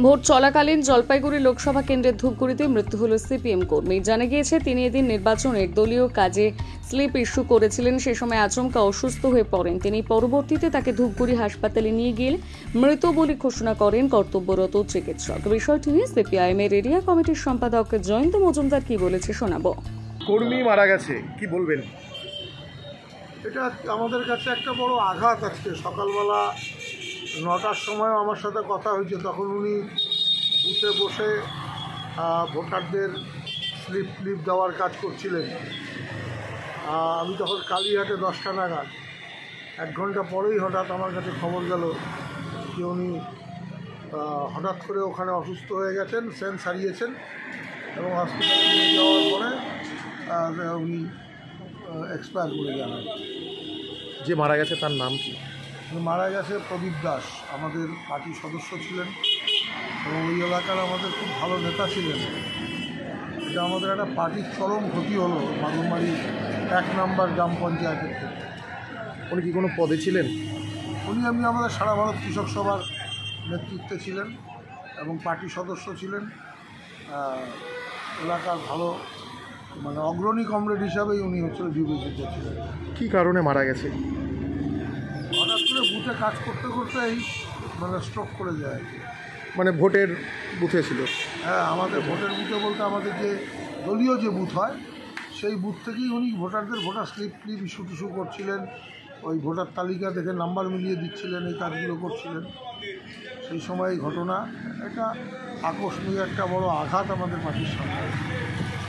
Vote চলাকালীন জলপাইগুড়ি লোকসভা কেন্দ্রের ধূপগুড়িতে মৃত্যু হল সিপিএম কর্মী। জানা গিয়েছে তিনি এদিন নির্বাচনের দলীয় কাজে স্লিপ ইস্যু করেছিলেন। সে সময় আচমকা অসুস্থ হয়ে পড়েন তিনি। পরবর্তীতে তাকে ধূপগুড়ি হাসপাতালে নিয়ে গিয়ে মৃত বলে ঘোষণা করেন কর্তব্যরত চিকিৎসক। বিষয়টি নিয়ে সিপিআইএম এর এরিয়া কমিটির সম্পাদক জয়ন্ত মজুমদার কি বলেছে শোনাবো। কর্মী মারা গেছে, কি বলবেন? এটা আমাদের কাছে একটা বড় আঘাত। আজকে সকালবেলা 9টার সময় আমার সাথে কথা হয়েছে, তখন উনি বুথে বসে ভোটারদের স্লিপ দেওয়ার কাজ করছিলেন। আমি তখন কালীঘাটে 10টা নাগাদ, 1 ঘন্টা পরেই হঠাৎ আমার কাছে খবর গেল যে উনি হঠাৎ করে ওখানে অসুস্থ হয়ে গেছেন, সেন্স হারিয়েছেন এবং হসপিটালে নিয়ে যাওয়ার পরে উনি এক্সপায়ার করে যান। যে মারা গেছে তার নাম কি? মারা গেছে প্রদীপ দাস, আমাদের পার্টির সদস্য ছিলেন এবং ওই এলাকার আমাদের খুব ভালো নেতা ছিলেন। এটা আমাদের একটা পার্টির চরম ক্ষতি হলো মাগুরমারি 1 নম্বর গ্রাম পঞ্চায়েতের ক্ষেত্রে। উনি কি কোনো পদে ছিলেন? উনি আমাদের সারা ভারত কৃষক সভার নেতৃত্বে ছিলেন এবং পার্টির সদস্য ছিলেন। এলাকার ভালো অগ্রণী কমরেড হিসাবেই উনি বিবেচিত ছিলেন। কী কারণে মারা গেছে? হঠাৎ করে বুথে কাজ করতে করতেই স্ট্রোক করে যায়। ভোটের বুথে ছিল? হ্যাঁ, আমাদের ভোটের বুথে বলতে আমাদের যে দলীয় যে বুথ হয় সেই বুথ থেকেই উনি ভোটারদের ভোটার স্লিপ ইস্যু করছিলেন, ওই ভোটার তালিকা দেখে নাম্বার মিলিয়ে দিচ্ছিলেন, এই কাজগুলো করছিলেন। সেই সময় ঘটনা, এটা আকস্মিক একটা বড় আঘাত আমাদের পার্টির সামনে।